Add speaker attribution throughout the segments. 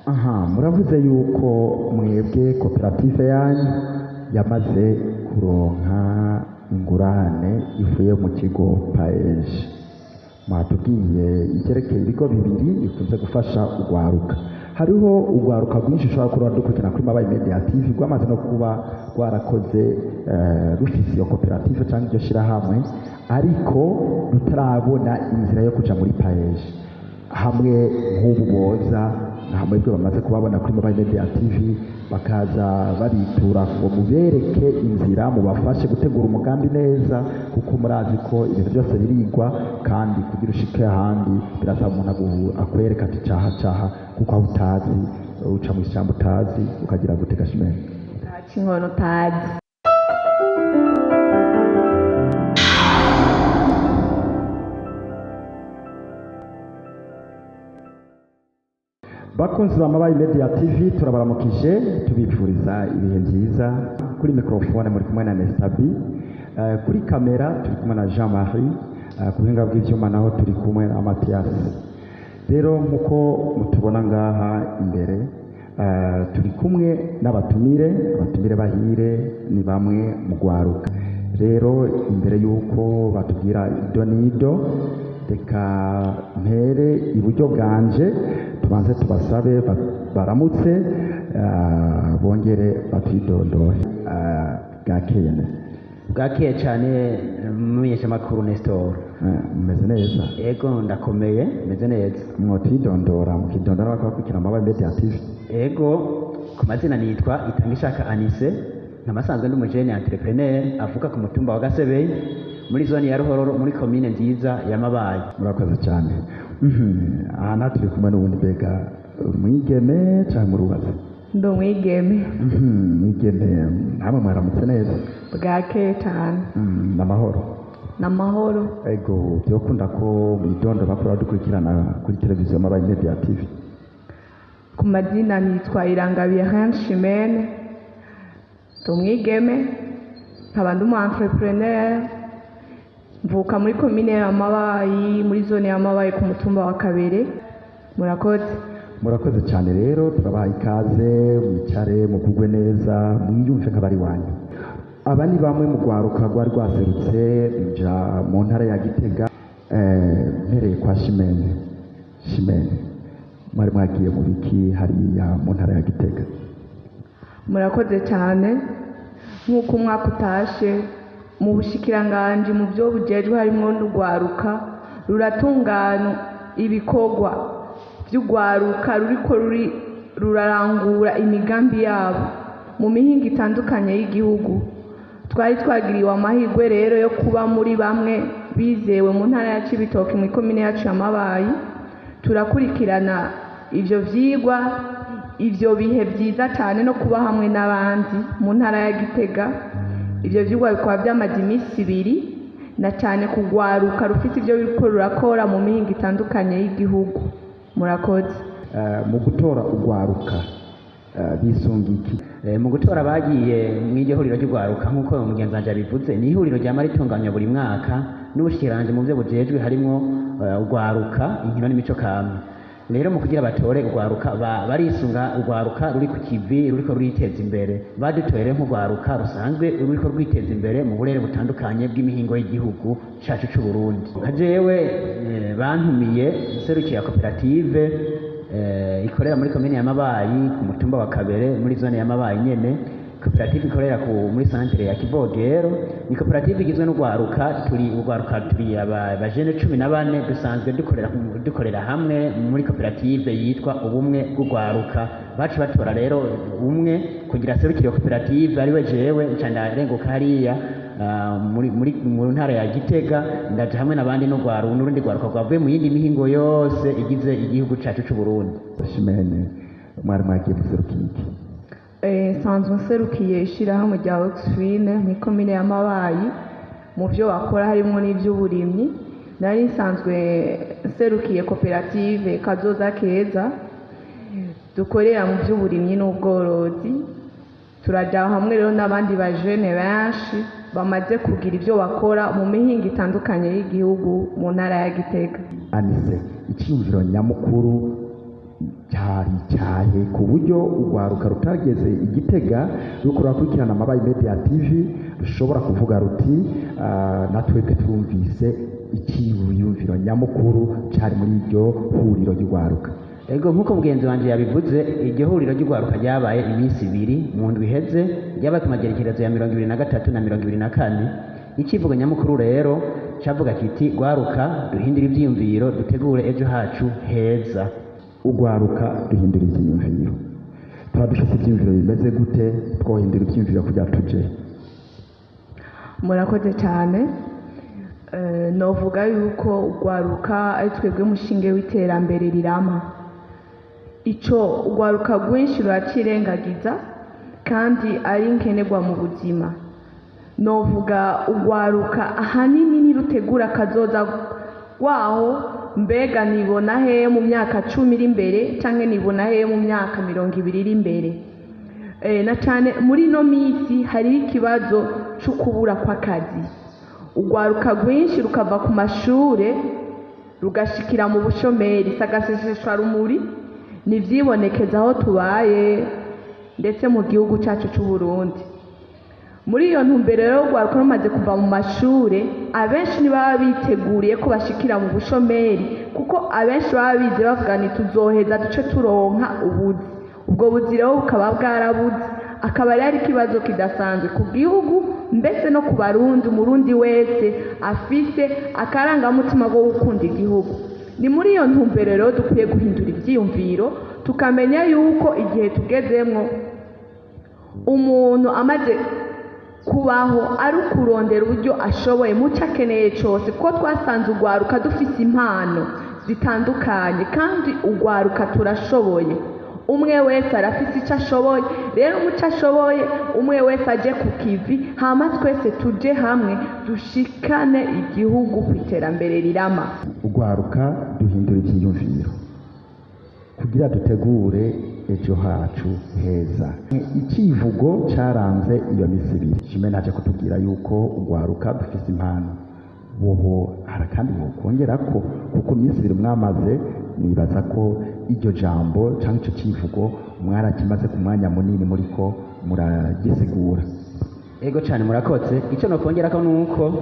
Speaker 1: aha muravuze yuko mwebwe koperative yanyu yamaze kuronka ingurane ivuye mu kigo paeje, mwatubwiye ivyerekeye ibigo bibiri bikunze gufasha urwaruka. Hariho urwaruka rwinshi ushobora kuba dukurikirana kuri Mabayi Media TV rwamaze no kuba rwarakoze rufise iyo koperative cyangwa iryo shirahamwe, ariko rutarabona inzira yo kuja muri paeje. Hamwe nk'ubu boza hamwe bwo bamaze kubabona kuri Mabayi Media TV bakaza baritura ngo mubereke inzira, mubafashe gutegura umugambi neza, kuko murazi ko ibintu byose birigwa kandi kugira ushike ahandi birasaba umuntu akwereka ati caha kuko aho utazi uca mu ishyamba utazi ukagira gutega shimene
Speaker 2: utazi inkono utazi.
Speaker 1: Bakunzi ba Mabayi Media TV turabaramukije tubipfuriza ibihe byiza. Kuri microphone muri kumwe na Nestabi, kuri kamera turi kumwe na Jean Marie, ku buhinga bw'ivyuma naho turi kumwe na Mathias. Rero nkuko mutubona ngaha imbere turi kumwe n'abatumire bahire ni bamwe mu rwaruka. Rero imbere yuko batubwira idonido, reka mpere iburyo bwanje tubanze tubasabe baramutse bongere batwidondore.
Speaker 3: Bwakeye cyane mumenyesha makuru Nestor.
Speaker 1: Meze neza?
Speaker 3: Ego ndakomeye, meze neza.
Speaker 1: Mwotwidondora mukidondora bakabakurikira Mabayi Media TV?
Speaker 3: Ego ku mazina nitwa Itangishaka Anise, nkamasanzwe n'umujene entrepreneur avuka ku mutumba wa Gasebeye muri zone ya Ruhororo muri commune nziza ya Mabayi.
Speaker 1: Murakoze cyane. Aha naturi kumwe n'ubundi bega mwigeme cyangwa murubaze?
Speaker 2: Ndo mwigeme.
Speaker 1: Mwigeme hamwe mwaramutse neza?
Speaker 2: Bwakeye cyane.
Speaker 1: Namahoro?
Speaker 2: Namahoro.
Speaker 1: Ego byokunda ko mwidondo bakora dukurikirana kuri televiziyo Mabayi Media TV?
Speaker 2: Ku mazina nitwa Irangabiye Henshimene, tumwigeme, nkaba ndi umu entrepreneur, mvuka muri komine ya Mabayi muri zone ya Mabayi ku mutumba wa Kabere.
Speaker 1: Murakoze cyane. Rero turabaha ikaze, mwicare muvugwe neza mwiyumve nk'abari wanyu. Aba ni bamwe mu rwaruka rwari rwaserutse ruja mu ntara ya Gitega. Mpereye kwa Shimene, mwari mwagiye mu biki hariya mu ntara ya Gitega?
Speaker 2: Murakoze cyane. Nk'uko umwaka utashe mu bushikiranganje mu byo bujejwe harimo n'urwaruka ruratungana ibikorwa by'urwaruka ruriko rurarangura imigambi yabo mu mihinga itandukanye y'igihugu. Twari twagiriwe amahirwe rero yo kuba muri bamwe bizewe mu ntara ya Cibitoke mu komine yacu ya Mabayi. Turakurikirana ivyo vyigwa, ivyo bihe byiza cyane no kuba hamwe n'abandi mu ntara ya Gitega. Ivyo vyigwa bikaba byamaze iminsi 2 na cyane kugwaruka rufite ivyo biriko rurakora mu mihinga itandukanye y'igihugu. Murakoze.
Speaker 1: Mu gutora urwaruka bisungiki
Speaker 3: mu gutora bagiye mw'iryo huriro ry'urwaruka nk'uko umugenzi wanje yabivuze, ni ihuriro ryama ritunganywa buri mwaka n'ubushikiranganje mu byo bujejwe harimo urwaruka, inkino n'imico kama. Rero mu kugira batore urwaruka barisunga urwaruka ruri ku kivi ruriko ruriteza imbere. Badutorere nk'urwaruka rusanzwe ruriko rwiteza imbere mu burere butandukanye bw'imihingo y'igihugu cacu c'u Burundi. Nka jewe bantumiye serukiya koperative ikorera muri komine ya Mabayi ku mutumba wa Kabere muri zone ya Mabayi nyene. Koperative ikorera muri centre ya Kivogero. Ni koperative igizwe n'urwaruka, turi abajene 14 dusanzwe dukorera hamwe muri koperative yitwa ubumwe bw'urwaruka. Bacu batora rero umwe kugira serukire koperative ari we jewe ncanda renguka hariya muri ntara ya Gitega, ndaje hamwe n'abandi n'urundi rwaruka rwavuye mu yindi mihingo yose igize igihugu cacu c'u Burundi.
Speaker 1: Shimene mwari mwagiye guserukira iki?
Speaker 2: Sanzwe nserukiye ishirahamwe rya Oxfine mu komine ya Mabayi mu byo bakora harimo n'ivy'uburimyi. Nari nsanzwe nserukiye koperative Kazoza Keza dukorera mu by'uburimyi n'ubworozi. Turaja hamwe rero n'abandi bajene benshi bamaze kugira ibyo bakora mu mihinga itandukanye y'igihugu mu ntara ya Gitega.
Speaker 1: Anise, icyumviro nyamukuru cari cyahe ku buryo urwaruka rutageze igitega ruko rurakurikirana Amabayi Media TV rushobora kuvuga ruti natwebwe turumvise ikiyumviro nyamukuru cari muri iryo huriro ry'urwaruka.
Speaker 3: Ego nk'uko mugenzi wanje yabivuze, iryo huriro ry'urwaruka ryabaye iminsi ibiri mu ndwi iheze, ryabaye ku magerekerezo ya 2023 na 2024. Ikivugo nyamukuru rero cavuga kiti rwaruka duhindura ivyiyumviro dutegure ejo hacu heza.
Speaker 1: Urwaruka duhindura ivyiyumviro, tuba dufise ivyiyumviro bimeze gute? Twohindura ivyiyumviro kugira tuje.
Speaker 2: Murakoze cyane. Novuga yuko urwaruka ari twebwe mushinge w'iterambere rirama. Ico urwaruka rwinshi ruracirengagiza kandi ari nkenerwa mu buzima. Novuga urwaruka ahanini nirutegura akazoza rwaho, mbega nibona he mu myaka 10 iri imbere canke nibona he mu myaka 20 iri imbere. Na cyane muri no misi hari ikibazo cyo kubura kw'akazi. Urwaruka rwinshi rukava ku mashure rugashikira mu bushomeri, sagaseseshwa rumuri nivyibonekeza aho tubaye ndetse mu gihugu cyacu cy'u Burundi. Muri iyo ntumbero rero urwaruka rumaze kuva mu mashure, abenshi ntibaba biteguriye ko bashikira mu bushomeri, kuko abenshi baba bize bavuga ni tuzoheza duce turonka ubuzi. Ubwo buzi rero bukaba bwarabuze, akaba ari ikibazo kidasanzwe ku gihugu mbese no ku Barundi. Umurundi wese afise akarangamutima ko gukunda igihugu. Ni muri iyo ntumbero rero dukwiye guhindura ivyiyumviro, tukamenya yuko igihe tugezemwo umuntu amaze kubaho ari kurondera uburyo ashoboye muco akeneye cyose, ko twasanze urwaruka dufise impano zitandukanye kandi urwaruka turashoboye. Umwe wese arafise icyo ashoboye, rero muco ashoboye umwe wese aje ku kivi, hama twese tuje hamwe dushikane igihugu ku iterambere rirama.
Speaker 1: Urwaruka duhindura ivyiyumviro kugira dutegure ejo hacu heza. Ikivugo caranze iyo misi ibiri shime naje kutubwira yuko urwaruka dufise impano. Bobo harakandi bokongera ko kuko misi ibiri mwamaze, nibaza ko iryo jambo canke ico kivugo mwarakimaze ku mwanya munini muriko muragisigura.
Speaker 3: Ego cyane murakoze. Ico nokongera ko nuko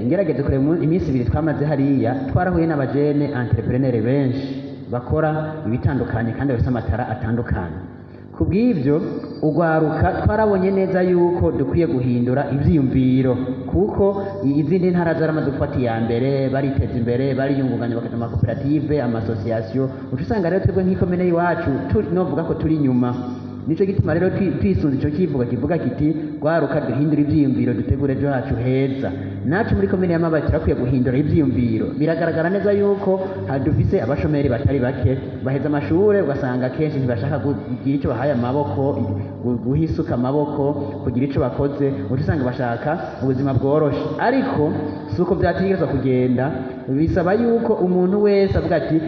Speaker 3: ngerageze kure iminsi ibiri twamaze hariya, twarahuye n'abajene entrepreneur benshi bakora ibitandukanye kandi bafite amatara atandukanye. Kubw'ivyo urwaruka twarabonye neza yuko dukwiye guhindura ivyiyumviro, kuko izindi ntara zaramaze gufata iya mbere, bariteza imbere, bariyungunganya bakaja mu makoperative, amasosiyasiyo. Usanga rero twebwe nk'ikomine y'iwacu novuga ko turi inyuma. Nico gituma rero twisunze ico kivuga kivuga kiti rwaruka duhindura ivyiyumviro dutegure ejo hacu heza. Nacu muri komine y'Amabayi turakwiye guhindura ivyiyumviro. Biragaragara neza yuko dufise abashomeri batari bake baheza amashure, ugasanga kenshi ntibashaka kugira ico bahaye amaboko, guhisuka amaboko, kugira ico bakoze, usanga bashaka ubuzima bworoshe. Ariko suko vyategerezwa kugenda, bisaba yuko umuntu wese avuga ati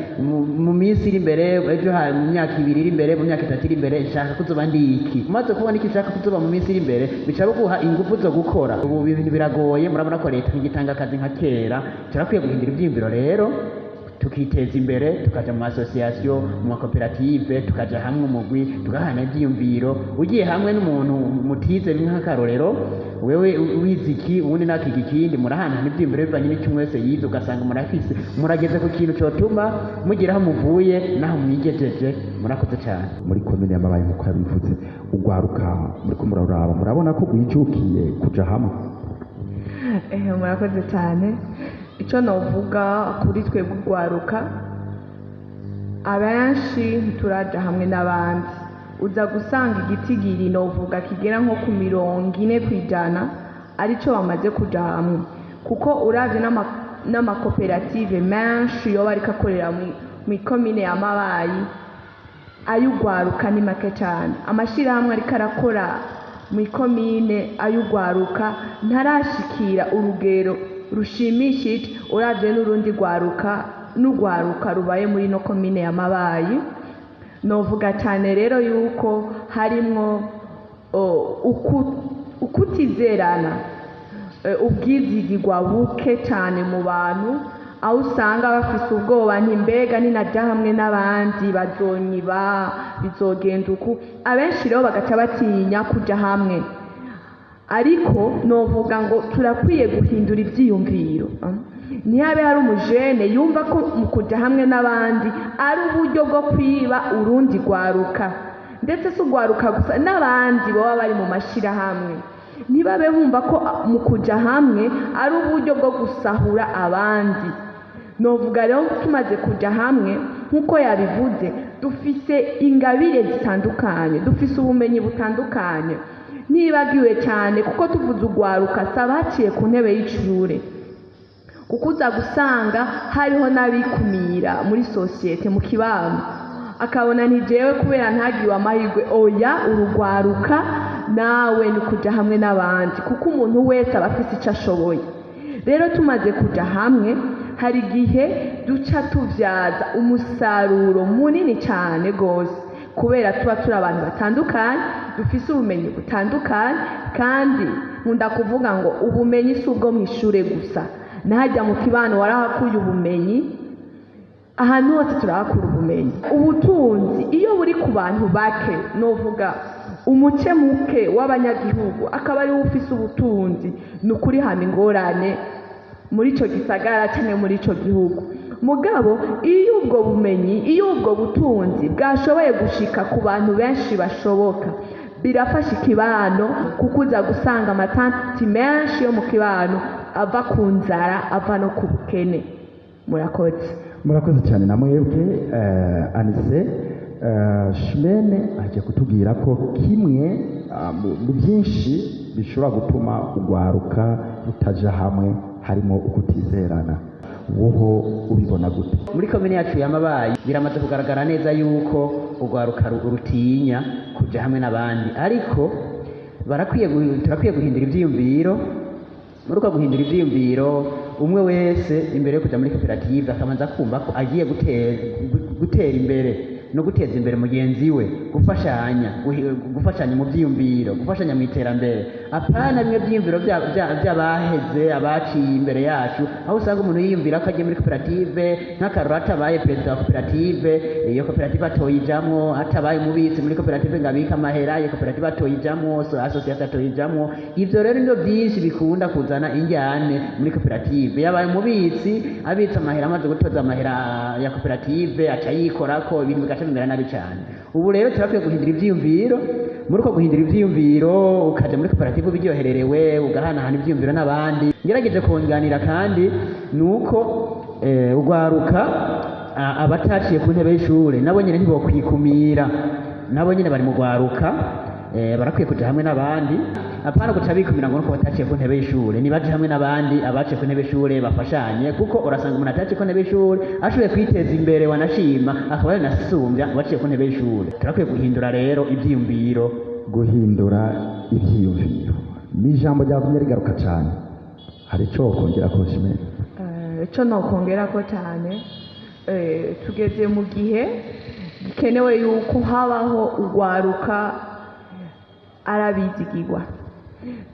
Speaker 3: mu minsi iri imbere, ejo mu myaka 2 iri imbere, mu myaka 3 iri imbere nshaka kuzoba ndi iki. Umaze kubona iki ushaka kuzoba mu minsi iri imbere, bica guha ingufu zo gukora. Ubu ibintu biragoye, murabona ko leta ngitanga akazi nka kera. Turakwiye guhindura ivyiyumviro rero, tukiteza imbere, tukaja mu association, mu makoperative, tukaja hamwe umugwi, tugahana ivyiyumviro. Ugiye hamwe n'umuntu mutize nk'akarorero, wewe wiziki ubundi nakiga ikindi, murahana n'ivyiyumviro bivanye n'icyo wese yize, ugasanga murafise murageze ku kintu cyotuma mugiraho muvuye naho mwigejeje. Murakoze cyane.
Speaker 1: Muri komine y'Amabayi nk'uko yabivuze, urwaruka muriko muraraba, murabona ko rwijukiye kuja hamwe.
Speaker 2: Murakoze cyane. Icyo novuga kuri twebwe urwaruka, abenshi ntituraja hamwe n'abandi. Uza gusanga igitigiri novuga kigera nko ku 40% arico bamaze kuja hamwe, kuko uravye n'amakoperative menshi yo bariko akorera mu komine y'Amabayi ay'urwaruka ni make cyane. Amashirahamwe ariko arakora mu komine ay'urwaruka ntarashikira urugero rushimishije uravye n'urundi rwaruka rubaye muri no komine y'Amabayi. Novuga cyane rero yuko harimwo ukutizerana, ubwizigirwa buke cyane mu bantu, aho usanga bafise ubwoba nti mbega ninajya hamwe n'abandi bazonyiba bizogenda uku, abenshi rero bagaca batinya kuja hamwe. Ariko novuga ngo turakwiye guhindura ivyiyumviro, ntihabe hari umujene yumva ko mu kuja hamwe n'abandi ari uburyo bwo kwiba urundi rwaruka, ndetse si urwaruka gusa n'abandi baba bari mu mashirahamwe, ntibabe bumva ko mu kuja hamwe ari uburyo bwo gusahura abandi. Novuga rero tumaze kuja hamwe nk'uko yabivuze, dufise ingabire zitandukanye, dufise ubumenyi butandukanye. Ntibagiwe cyane kuko tuvuze urwaruka si abaciye ku ntebe y'ishure, kuko uza gusanga hariho n'abikumira muri sosiyete mu kibano, akabona ni jewe kubera ntagiwe amahirwe. Oya, urugwaruka nawe ni kuja hamwe n'abandi, kuko umuntu wese aba afise icyo ashoboye. Rero tumaze kuja hamwe hari igihe duca tuvyaza umusaruro munini cyane gose, kubera tuba turi abantu batandukanye dufise ubumenyi butandukanye. Kandi nkunda kuvuga ngo ubumenyi si ubwo mu ishure gusa, nahajya mu kibano warahakuye ubumenyi, ahantu hose turahakura ubumenyi. Ubutunzi iyo buri ku bantu bake, novuga umuce muke w'abanyagihugu akaba ari ufise ubutunzi, ni ukuri hama ingorane muri ico gisagara cyangwa muri ico gihugu. Mugabo iyo ubwo bumenyi, iyo ubwo butunzi bwashoboye gushika ku bantu benshi bashoboka, birafasha ikibano, kuko uza gusanga amatanti menshi yo mu kibano ava ku nzara, ava no ku bukene.
Speaker 1: Murakoze cyane na mwebwe. Anise Shimene aje kutubwira ko kimwe mu byinshi bishobora gutuma urwaruka rutaja hamwe harimo ukutizerana. Woho ubibona gute?
Speaker 3: Muri komine yacu ya Mabayi biramaze kugaragara neza yuko urwaruka rutinya kuja hamwe n'abandi, ariko turakwiye guhindura ivyiyumviro. Muri uko guhindura ivyiyumviro, umwe wese imbere yo kuja muri koperative akabanza kumva ko agiye gutera imbere no guteza imbere mugenzi we, gufashanya mu vyiyumviro, gufashanya mu iterambere. Apana bimwe vyiyumviro vy'abaheze, abaciye imbere yacu, aho usanga umuntu yiyumvira ko agiye muri koperative nk'akarora atabaye perezida wa koperative, iyo koperative atoyijamwo, atabaye umubitsi muri koperative ngo abike amahera, iyo koperative atoyijamwo, asosiyete atoyijamwo. Ivyo rero nivyo vyinshi bikunda kuzana injyane muri koperative. Yabaye umubitsi, abitse amahera, amaze gutoza amahera ya koperative aca yikorako, ibintu bigaca bimera nabi cyane. Ubu rero turakwiye guhindura ivyiyumviro. Muri uko guhindura ivyiyumviro, ukaja muri koperative ubiryohererewe, ugahanahana ivyiyumviro n'abandi. Ngerageje kunganira kandi nuko urwaruka abataciye ku ntebe y'ishure nabo nyene ntibokwikumira, nabo nyene bari mu rwaruka, barakwiye kuja hamwe n'abandi. Apana guca bikumira ngo nuko bataciye ku ntebe y'ishure, nibaje hamwe n'abandi abaciye ku ntebe y'ishure bafashanye, kuko urasanga umuntu ataciye ku ntebe y'ishure ashoboye kwiteza imbere wanashima akaba yanasumbya abaciye ku ntebe y'ishure. Turakwiye guhindura rero ivyiyumviro.
Speaker 1: Guhindura ivyiyumviro ni ijambo ryavumye rigaruka cyane. Hari ico kongera ko Shimene?
Speaker 2: Ico nokongera ko cyane, tugeze mu gihe gikenewe yuko habaho urwaruka arabizigirwa,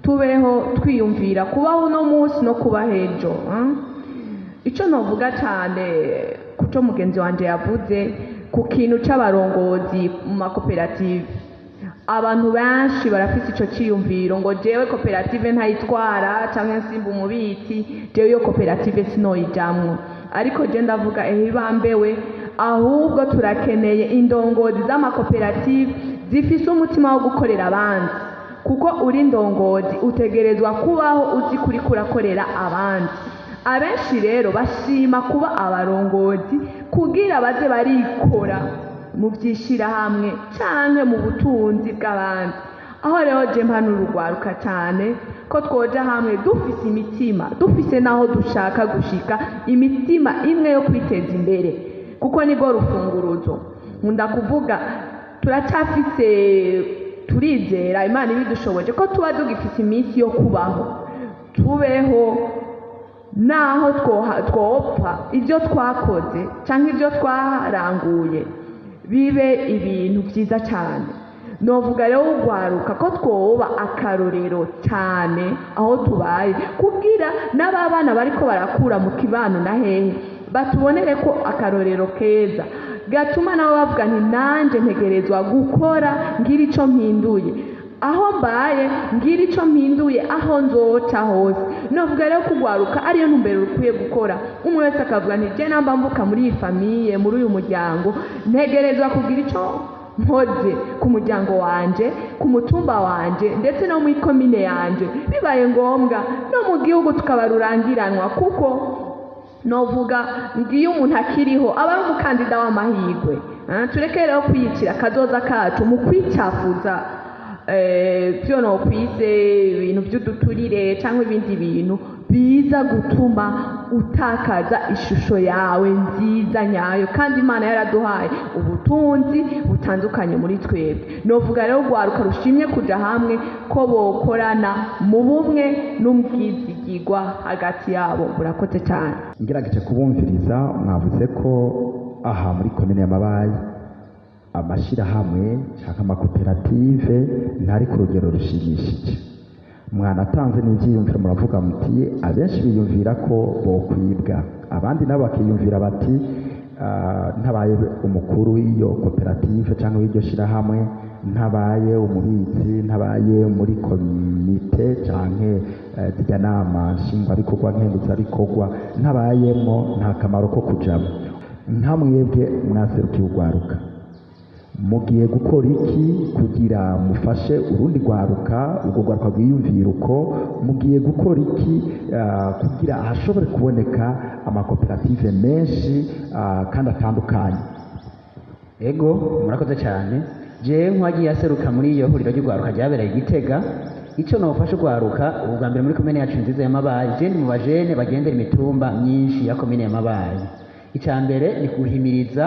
Speaker 2: tubeho twiyumvira kubaho uno munsi no kuba hejo. Ico novuga cyane kuco mugenzi wanje yavuze ku kintu c'abarongozi mu makoperative, abantu benshi barafise ico ciyumviro ngo jewe koperative ntayitwara canke nsimba umubitsi, jewe iyo koperative sinoyijamwo. Ariko je ndavuga bambewe, ahubwo turakeneye indongozi z'amakoperative zifise umutima wo gukorera abandi, kuko uri ndongozi utegerezwa kubaho uzi kuri kurakorera abandi. Abenshi rero bashima kuba abarongozi kugira baze barikora mu vyishirahamwe canke mu butunzi bw'abandi. Aho rero je mpanura urwaruka cyane ko twoja hamwe dufise imitima, dufise naho dushaka gushika, imitima imwe yo kwiteza imbere, kuko nirwo rufunguruzo. Nkunda kuvuga turacafise, turizera Imana ibidushoboje ko tuba dugifise iminsi yo kubaho, tubeho naho twopfa ibyo twakoze canke ibyo twaranguye bibe ibintu vyiza cyane. novuga rero ugwaruka ko twoba akarorero cyane aho tubaye kugira n'ababana bariko barakura mu kibano na hehe batubonere ko akarorero keza gatuma nabo bavuga nti nanje ntegerezwa gukora ngira ico mpinduye aho mbaye ngira ico mpinduye aho nzoca hose novuga rero kugwaruka ariyo ntumbero ukwiye gukora umwe wese akavuga nti je namba mvuka muri iyi famiye muri uyu muryango ntegerezwa kugira ico mpoze ku muryango wanje ku mutumba wanje ndetse no muri komine yanje bibaye ngombwa no mu gihugu tukaba rurangiranwa kuko novuga ngiyo umuntu akiriho aba ari umukandida w'amahirwe tureke rero kwiyicira akazoza kacu mu kwicafuza byo no kwise ibintu by'uduturire cyangwa ibindi bintu biza gutuma utakaza ishusho yawe nziza nyayo kandi Imana yaraduhaye ubutunzi butandukanye muri twebwe novuga rero ugwaruka rushimye kuja hamwe ko bokorana mu bumwe n'ubwizigirwa hagati yabo burakoze cyane
Speaker 1: ngerageje kubumviriza mwavuze ko aha muri komine y'Amabayi amashirahamwe cyangwa amakoperative ntari ku rugero rushimishije mwanatanze n'ivyiyumviro muravuga muti abenshi biyumvira ko bokwibwa abandi nabo bakiyumvira bati ntabaye umukuru w'iyo koperative cyangwa w'iryo shirahamwe ntabaye umubitsi ntabaye muri komite canke zirya nama nshingwabikorwa nkenguzabikorwa ntabayemwo nta kamaro ko kujamo nta mwebwe mwaserukiye ugwaruka mugiye gukora iki kugira mufashe urundi rwaruka urwo rwaruka rwiyumvira uko mugiye gukora iki kugira ahashobore kuboneka amakoperative menshi kandi atandukanye
Speaker 3: ego murakoze cyane je nkwagiye aseruka muri iyo huriro ry'urwaruka ryabereye Gitega icyo nofasha urwaruka ubwa mbere muri komine yacu nziza y'Amabayi je ndi mu bajene bagendera imitumba myinshi ya komine y'Amabayi icya mbere ni kuhimiriza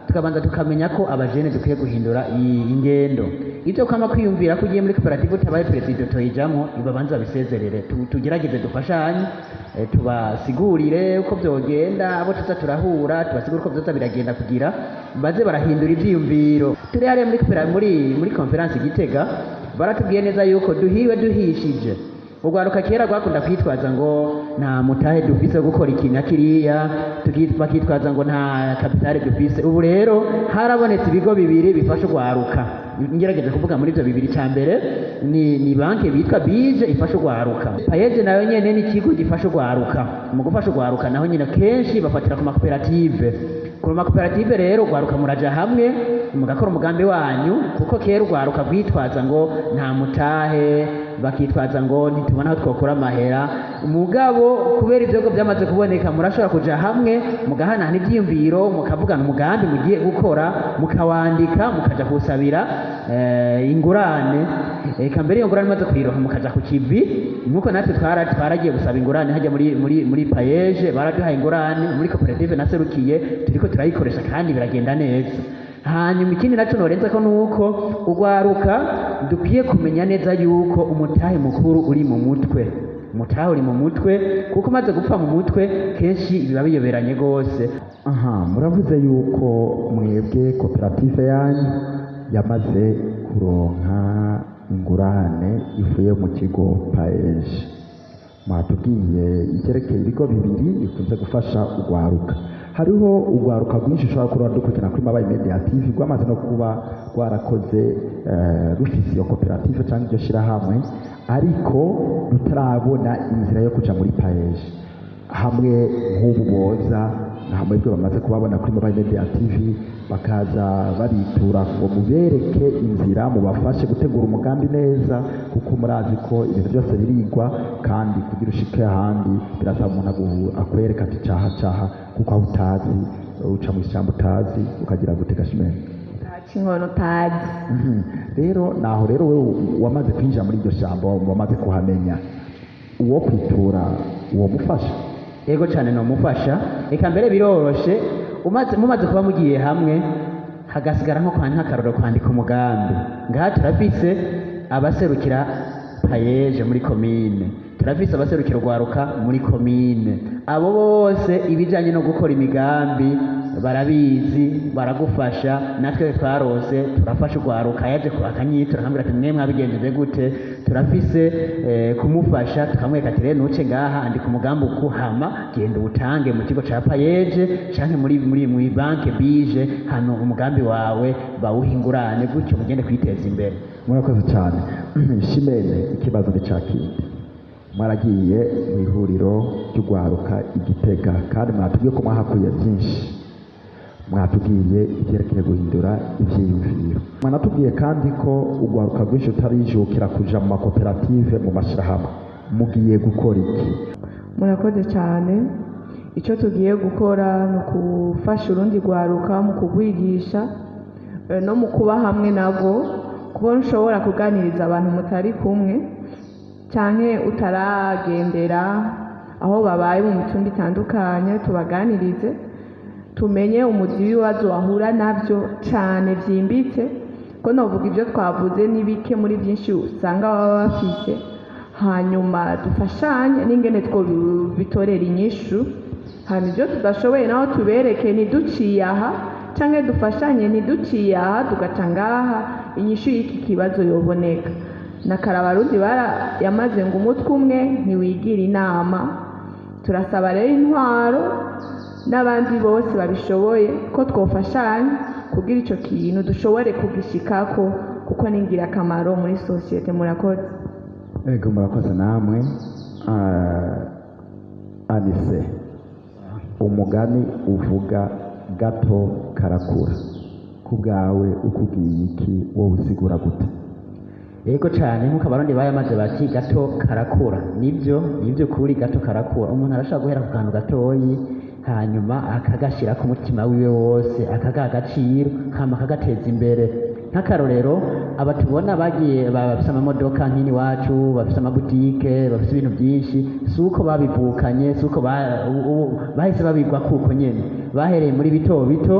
Speaker 3: tukabanza tukamenya ko abajene dukwiye guhindura ingendo ibyo kwama kwiyumvira ko ugiye muri koperative utabaye perezida toyijamo ibabanza babisezerere tugerageze dufashanye tubasigurire uko byogenda abo tuza turahura tubasigure uko byoza biragenda kugira baze barahindura ivyiyumviro turi hariya muri conference Gitega baratubwiye neza yuko duhiwe duhishije urwaruka kera rwakunda kwitwaza ngo nta mutahe dufise gukora ikintu kiriya bakitwaza ngo nta kapitale dufise ubu rero harabonetse ibigo bibiri bifasha urwaruka ngerageje kuvuga muri ibyo bibiri cya mbere ni banki bitwa bije ifasha urwaruka payeje nayo nyene ni ikigo gifasha urwaruka mu gufasha urwaruka naho nyine kenshi bafatira ku makoperative ku makoperative rero urwaruka muraja hamwe mugakora umugambi wanyu kuko kera urwaruka rwitwaza ngo nta mutahe bakitwaza ngo ntitubona aho twokura amahera umugabo kubera ibyo byamaze kuboneka murashobora kuja hamwe mugahanahana ibyiyumviro mukavugana umugambi mugiye gukora mukawandika mukaja kusabira ingurane eka mbere iyo ngurane imaze kuyiroha mukaja ku kivi nuko natwe twaragiye gusaba ingurane hajya muri payeje baraduhaye ingurane muri koperative naserukiye turiko turayikoresha kandi biragenda neza hanyuma ikindi nacyo norenza ko nuko urwaruka dukwiye kumenya neza yuko umutahe mukuru uri mu mutwe umutahe uri mu mutwe kuko umaze gupfa mu mutwe kenshi biba biyoberanye rwose
Speaker 1: muravuze yuko mwebwe koperative yanyu yamaze kuronka ingurane ivuye mu kigo paeje mwatubwiye icyerekeye ibigo bibiri bikunze gufasha urwaruka hariho urwaruka rwinshi ushobora kuba dukurikirana kuri Mabayi Media TV rwamaze no kuba rwarakoze rufise iyo koperative cyangwa iryo shirahamwe ariko rutarabona inzira yo kuja muri paeje hamwe nk'ubu boza hamwe ibyo bamaze kubabona kuri Mabayi Media TV bakaza baritura ngo mubereke inzira mubafashe gutegura umugambi neza kuko murazi ko ibintu byose birigwa kandi kugira ushike ahandi birasaba umuntu akwereka ati caha kuko aho utazi uca mu ishyamba utazi ukagira gutega shimene
Speaker 2: inkono utazi
Speaker 1: rero naho rero wewe wamaze kwinjira muri iryo shyamba wamaze kuhamenya uwo kwitura uwo mufasha
Speaker 3: yego cyane no mufasha eka mbere biroroshe mumaze kuba mugiye hamwe hagasigara nko nk'akaroro kwandika umugambi ngaha turafise abaserukira payeje muri komine turafise abaserukira urwaruka muri komine abo bose ibijanye no gukora imigambi barabizi baragufasha, natwe twarose turafasha urwaruka yaje akanyitura akambwira ati mwe mwabigenjeje gute, turafise kumufasha tukamwereka ati rero nuce ngaha andika umugambi ukuhama genda uwutange mu kigo ca payeje canke muri banke bije hano umugambi wawe bawuhingurane gutyo mugende kwiteza imbere.
Speaker 1: Murakoze cyane. Shimene, ikibazo ni ca kindi, mwaragiye mu ihuriro ry'urwaruka Igitega kandi mwatubwiye ko mwahakuye byinshi, mwatubwiye ivyerekeye guhindura ivyiyumviro, mwanatubwiye kandi ko urwaruka rwinshi rutarijukira kuja mu makoperative mu mashirahamwe, mugiye gukora iki?
Speaker 2: Murakoze cyane. Icyo tugiye gukora ni ukufasha urundi rwaruka mu kugwigisha no mu kuba hamwe nabwo, kuko ushobora kuganiriza abantu mutari kumwe cyane utaragendera aho babaye mu mitumba itandukanye, tubaganirize tumenye umuzi w'ibibazo wahura nabyo cyane byimbitse, ko navuga ibyo twavuze ni bike muri byinshi usanga baba bafise, hanyuma dufashanye n'ingene bitorera inyishu, hanyuma ibyo tudashoboye naho tubereke ntiduciye aha cyangwa dufashanye ntiduciye aha tugaca ngaha, inyishu y'iki kibazo yoboneka. Nakara abarundi yamaze ngo umutwe umwe ntiwigira inama, turasaba rero intwaro n'abandi bose babishoboye ko twofashanya kugira icyo kintu dushobore kugishikako, kuko ni ingirakamaro muri sosiyete. Murakoze.
Speaker 1: Ego murakoze namwe. Anise, umugani uvuga gato karakura, ku bwawe ukubwiye iki, wowe usigura gute?
Speaker 3: Ego cyane, nk'uko abarundi bayamaze bati gato karakura, nibyo kuri gato karakura. Umuntu arashobora guhera ku kantu gatoyi hanyuma akagashyira ku mutima wiwe wose, akagaha agaciro hama akagateza imbere. Nk'akarorero aba tubona bagiye bafise amamodoka nk'ini wacu, bafise amabutike, bafise ibintu byinshi, si uko babivukanye, si uko bahise babigwa kuko nyene, bahereye muri bito bito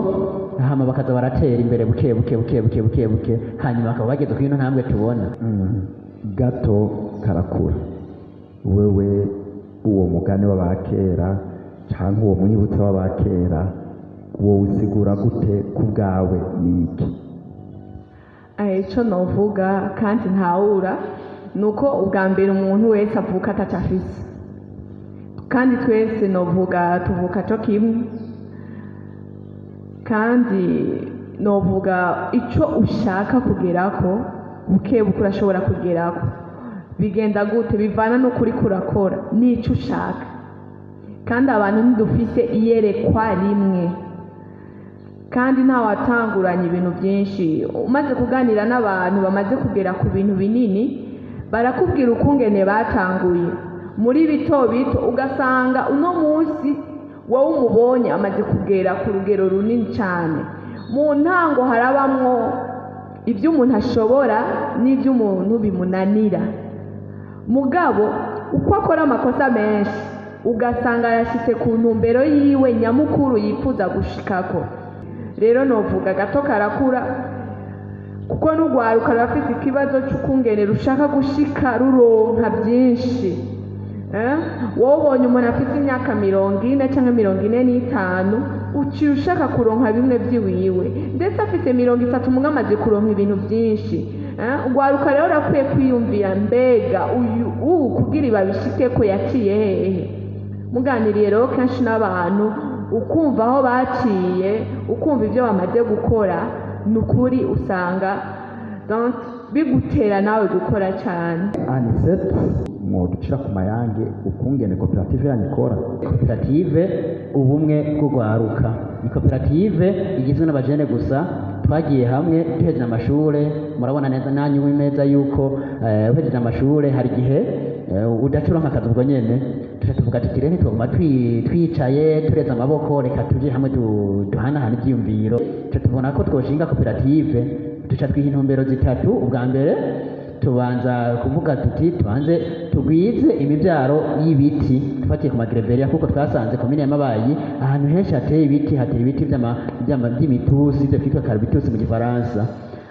Speaker 3: hama bakaza baratera imbere buke buke, hanyuma bakaba bageze ku ino ntambwe tubona.
Speaker 1: Gato karakura, wewe uwo mugani w'abakera cyangwa uwo mwibutso w'abakera wowe usigura gute, ku bwawe ni iki?
Speaker 2: Icyo novuga kandi ntawura ni uko ubwa mbere umuntu wese avuka ataco afise, kandi twese novuga tuvuka co kimwe, kandi novuga icyo ushaka kugerako buke urashobora kugerako. Bigenda gute? Bivana n'ukuri kurakora n'icyo ushaka, kandi abantu ntidufise iyerekwa rimwe, kandi ntawatanguranye ibintu byinshi. Umaze kuganira n'abantu bamaze kugera ku bintu binini, barakubwira ukungene batanguye muri bito bito, ugasanga uno munsi wowe umubonye amaze kugera ku rugero runini cyane. Mu ntango harabamwo ibyo umuntu ashobora n'ibyo umuntu bimunanira, mugabo uko akora amakosa menshi ugasanga yashyitse ku ntumbero yiwe nyamukuru yifuza gushikako. Rero novuga gato karakura, kuko n'urwaruka rurafite ikibazo cy'ukungene rushaka gushika ruronka byinshi. Wowe ubonye umuntu afite imyaka 40 cyangwa 45, uciye ushaka kuronka bimwe by'iwiwe, ndetse afite 30 umwe amaze kuronka ibintu byinshi. Urwaruka rero rakwiye kwiyumvira, mbega uyu kugira babishike ko yaciye hehe? Muganiriye rero kenshi n'abantu, ukumva aho baciye, ukumva ibyo bamaze gukora, nukuri usanga bigutera nawe gukora cyane.
Speaker 1: Anisette, mwoducira ku mayange ukungene koperative yanyu ikora?
Speaker 3: Koperative ubumwe bw'urwaruka ni koperative igizwe n'abajene gusa, twagiye hamwe duhejeje amashure. Murabona neza nanyu neza yuko uhejeje amashure hari igihe udacuronka akazi ubwo nyene, tuvuga ati rero ntitwoguma twicaye tureza amaboko, reka tuje hamwe duhanahana ivyiyumviro. Tubona ko twoshinga koperative, duca twiha intumbero zitatu. Ubwa mbere tubanza kuvuga tuti tubanze tugwize imibyaro y'ibiti tufatiye ku magereveria, kuko twasanze komine ya Mabayi ahantu henshi hateye ibiti, hateye ibiti by'imitusi, ibyo twitwa carbitusi mu Gifaransa,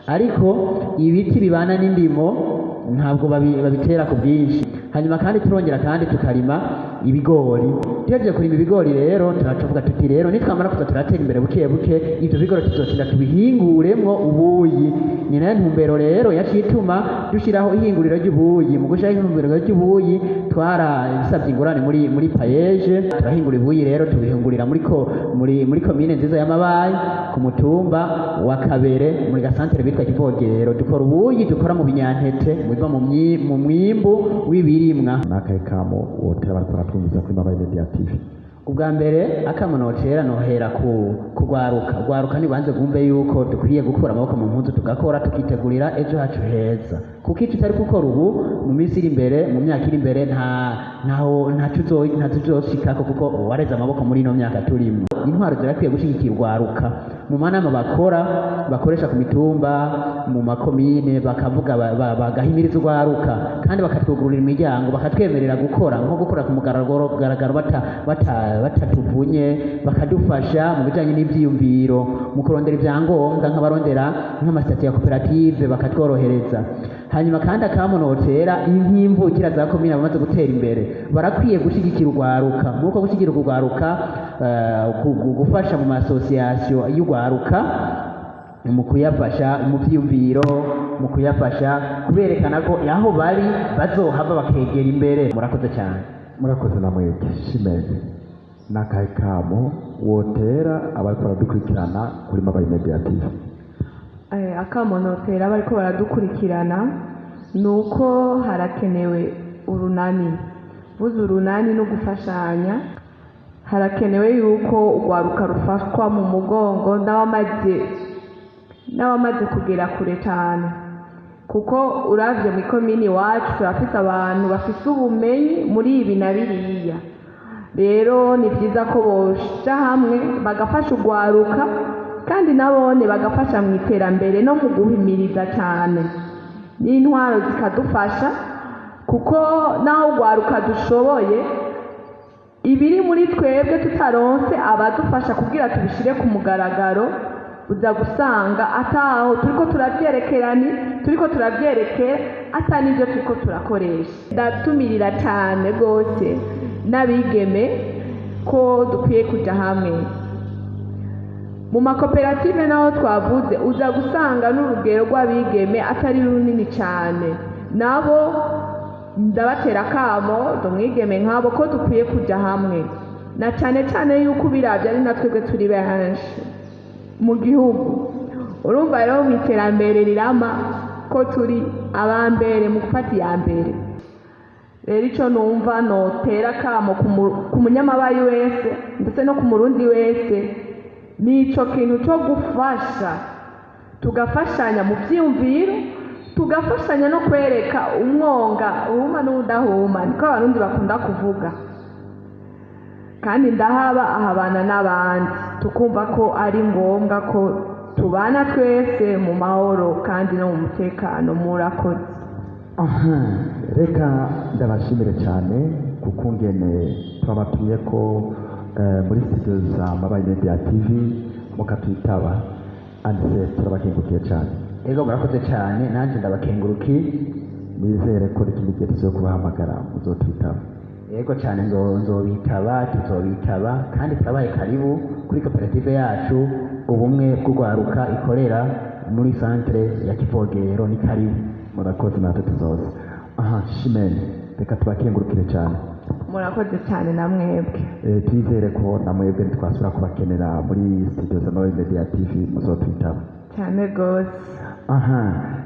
Speaker 3: ariko ibiti bibana n'indimo ntabwo babitera ku bwinshi. Hanyuma kandi turongera kandi tukarima ibigori. Tuhejeje kurima ibigori rero turavuga tuti rero nitwamara kuza turatera imbere buke buke ivyo bigori tuzotinda tubihinguremwo ubuyi. Ni nayo ntumbero rero yaciye ituma dushiraho ihinguriro ry'ubuyi. Mu gushiraho ihinguriro ry'ubuyi twarasavye ingurane muri payeje, turahingura ubuyi rero tubihingurira muri komine nziza y'Amabayi ku mutumba wa Kabere muri gasantere bitwa Kivogero. Dukora ubuyi dukora mu binyantete biva mu mwimbu w'ibirimwa.
Speaker 1: Nakahe kamo wotera bariko baratwumviza kuri Mabayi Media TV?
Speaker 3: Ubwa mbere akamo notera nohera kugwaruka nibanze gumve yuko dukwiye gukura amaboko mu mpuzu tugakora tukitegurira ejo hacu heza, kuko icyo utari gukora ubu mu minsi iri imbere mu myaka iri imbere ntatuzoshikako, kuko wareze amaboko muri ino myaka turimo. Intwaro zirakwiye gushigikira urwaruka mu manama bakoresha ku mitumba mu makomine, bakavuga bagahimiriza urwaruka kandi bakatwugururira imiryango, bakatwemerera gukora nko gukora ku mugaragaro batatuvunye, bakadufasha mu bijanye n'ivyiyumviro, mu kurondera ivyangombwa nk'abarondera nk'amasitati ya koperative bakatworohereza. Hanyuma kandi akamunotera inkimvukira za komine bamaze gutera imbere barakwiye gushigikira urwaruka. Nuko gushigikira urwaruka gufasha mu masosiyasiyo y'urwaruka mu kuyafasha mu vyiyumviro, mu kuyafasha kuberekana ko aho bari bazohava bakegera imbere. Murakoze cyane.
Speaker 1: Murakoze na mwebwe. Shimene, nakahe kamo wotera abariko baradukurikirana kuri Mabayi Media TV?
Speaker 2: Akamo notera bariko baradukurikirana nuko harakenewe urunani. Vuze urunani no gufashanya, harakenewe yuko urwaruka rufashwa mu mugongo n'abamaze kugera kure cyane, kuko uravye mu komini wacu turafise abantu bafise ubumenyi muri ibi na biriya. Rero ni vyiza ko boja hamwe bagafasha urwaruka kandi nabone bagafasha mu iterambere no mu guhimiriza cyane, n'intwaro zikadufasha, kuko naho urwaruka dushoboye ibiri muri twebwe tutaronse abadufasha kugira tubishire ku mugaragaro, uza gusanga ataho turiko turavyerekera ata n'ivyo turiko turakoresha. Ndatumirira cyane rwose n'abigeme ko dukwiye kuja hamwe mu makoperative. Naho twavuze uza gusanga n'urugero rw'abigeme atari runini cyane, nabo ndabatera akamo dumwigeme nk'abo ko dukwiye kuja hamwe, na cyane yuko biravye ari natwebwe turi benshi mu gihugu. Urumva rero mu iterambere rirama ko turi abambere mu gufata iya mbere. Rero ico numva notera akamo ku munyamabayi wese ndetse no ku murundi wese, nico kintu cyo gufasha, tugafashanya mu vyiyumviro, tugafashanya no kwereka umwonga uhuma n'udahuma, niko abarundi bakunda kuvuga. Kandi ahabana n'abandi tukumva ko ari ngombwa ko tubana twese mu mahoro kandi no mu mutekano. Murakoze.
Speaker 1: Reka ndabashimire cyane kuko ngene twabatuye ko muri studio za Mabayi Media TV mukatwitaba, andise turabakengurukiye cyane.
Speaker 3: Ego murakoze cyane, nanje ndabakenguruki.
Speaker 1: Nizere ko ikindi gihe tuzokubahamagara muzotwitaba.
Speaker 3: Yego cyane, tuzobitaba kandi turabaye karibu kuri koperative yacu ubumwe bw'urwaruka ikorera muri centre ya Kivogero. Ni karibu.
Speaker 1: Murakoze, natwe tuzoza. Shimene, reka tubakengurukire cyane.
Speaker 2: Murakoze cyane na mwebwe.
Speaker 1: Twizere ko na mwebwe twasubira kubakenera muri studio za Mabayi Media TV muzotwitaba
Speaker 2: cyane gose.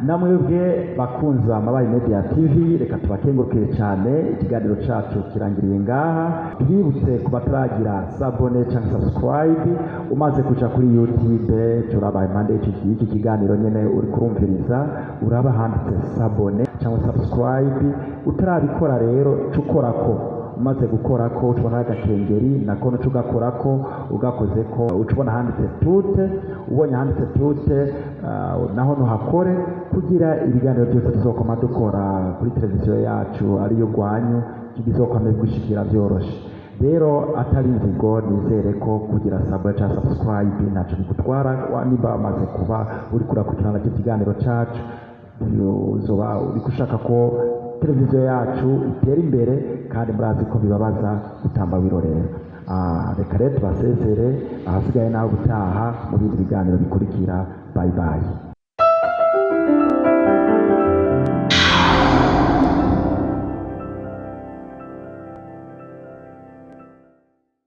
Speaker 1: Namwebwe bakunza Mabayi Media TV, reka tubakengurukire cyane. Ikiganiro cacu kirangiriye ngaha. Twibutse ku bataragira sabone cyangwa subscribe, umaze kuja kuri YouTube turaba impande y'iki kiganiro nyene uri kurumviriza, uraba handitse sabone cyangwa subscribe. Utarabikora rero cukorako, umaze gukorako tubona agakengeri nako tugakorako, ugakoze ko ucubona handitse tute. Ubonye handitse tute naho nuhakore kugira ibiganiro byose tuzokoma dukora kuri televiziyo yacu ariyo Rwanyu kizokoma gushikira byoroshe. Rero atari inzigo, nizere ko kugira sabone cyangwa subscribe naco bigutwara. Niba amaze kuba uri kurakurikirana ikiganiro cacu, uzoba uri gushaka ko televiziyo yacu itera imbere, kandi murazi ko bibabaza gutamba wirorera. Reka rero tubasezere, ahasigaye naho gutaha mu bindi biganiro bikurikira. Bye bye.